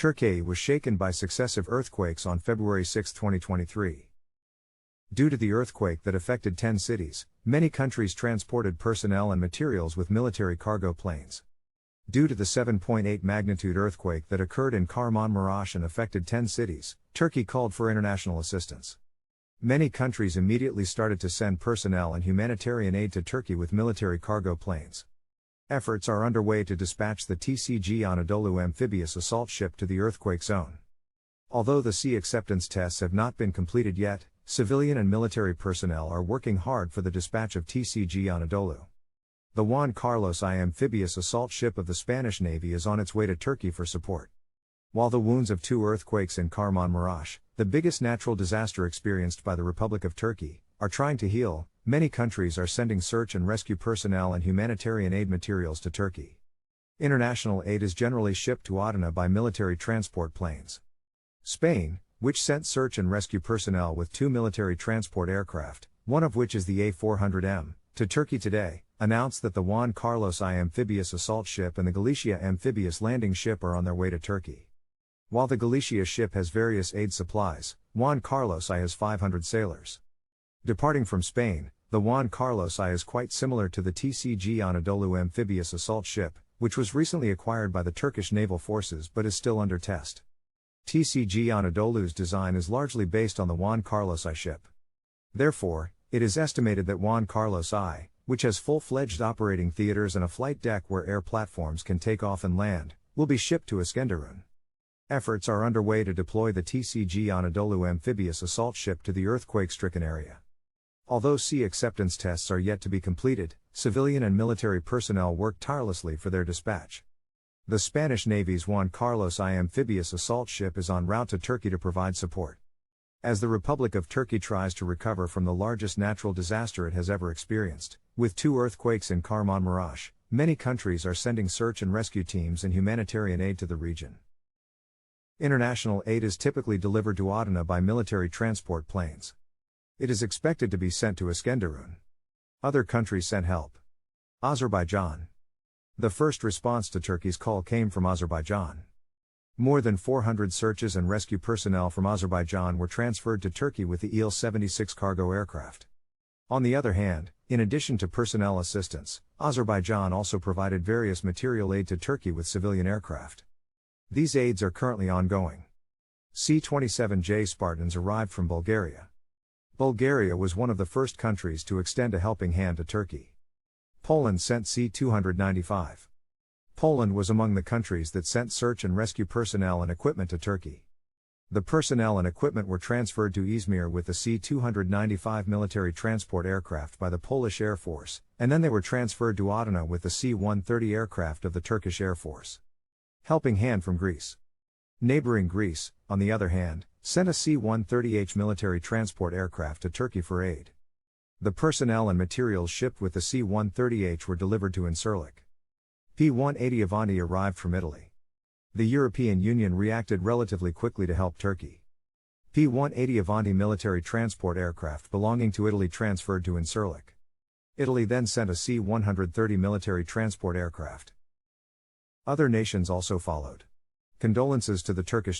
Turkiye was shaken by successive earthquakes on February 6, 2023. Due to the earthquake that affected 10 cities, many countries transported personnel and materials with military cargo planes. Due to the 7.8 magnitude earthquake that occurred in Kahramanmaraş and affected 10 cities, Turkey called for international assistance. Many countries immediately started to send personnel and humanitarian aid to Turkey with military cargo planes. Efforts are underway to dispatch the TCG Anadolu amphibious assault ship to the earthquake zone. Although the sea acceptance tests have not been completed yet, civilian and military personnel are working hard for the dispatch of TCG Anadolu. The Juan Carlos I amphibious assault ship of the Spanish Navy is on its way to Turkey for support. While the wounds of 2 earthquakes in Kahramanmaraş, the biggest natural disaster experienced by the Republic of Turkey, are trying to heal, many countries are sending search and rescue personnel and humanitarian aid materials to Turkey. International aid is generally shipped to Adana by military transport planes. Spain, which sent search and rescue personnel with 2 military transport aircraft, one of which is the A400M, to Turkey today, announced that the Juan Carlos I amphibious assault ship and the Galicia amphibious landing ship are on their way to Turkey. While the Galicia ship has various aid supplies, Juan Carlos I has 500 sailors. Departing from Spain, the Juan Carlos I is quite similar to the TCG Anadolu amphibious assault ship, which was recently acquired by the Turkish naval forces but is still under test. TCG Anadolu's design is largely based on the Juan Carlos I ship. Therefore, it is estimated that Juan Carlos I, which has full-fledged operating theaters and a flight deck where air platforms can take off and land, will be shipped to Iskenderun. Efforts are underway to deploy the TCG Anadolu amphibious assault ship to the earthquake-stricken area. Although sea acceptance tests are yet to be completed, civilian and military personnel work tirelessly for their dispatch. The Spanish Navy's Juan Carlos I amphibious assault ship is en route to Turkey to provide support. As the Republic of Turkey tries to recover from the largest natural disaster it has ever experienced, with 2 earthquakes in Kahramanmaraş, many countries are sending search and rescue teams and humanitarian aid to the region. International aid is typically delivered to Adana by military transport planes. It is expected to be sent to Iskenderun. Other countries sent help. Azerbaijan. The first response to Turkey's call came from Azerbaijan. More than 400 searches and rescue personnel from Azerbaijan were transferred to Turkey with the Il-76 cargo aircraft. On the other hand, in addition to personnel assistance, Azerbaijan also provided various material aid to Turkey with civilian aircraft. These aids are currently ongoing. C-27J Spartans arrived from Bulgaria. Bulgaria was one of the first countries to extend a helping hand to Turkey. Poland sent C-295. Poland was among the countries that sent search and rescue personnel and equipment to Turkey. The personnel and equipment were transferred to Izmir with the C-295 military transport aircraft by the Polish Air Force, and then they were transferred to Adana with the C-130 aircraft of the Turkish Air Force. Helping hand from Greece. Neighboring Greece, on the other hand, sent a C-130H military transport aircraft to Turkey for aid. The personnel and materials shipped with the C-130H were delivered to Incirlik. P-180 Avanti arrived from Italy. The European Union reacted relatively quickly to help Turkey. P-180 Avanti military transport aircraft belonging to Italy transferred to Incirlik. Italy then sent a C-130 military transport aircraft. Other nations also followed. Condolences to the Turkish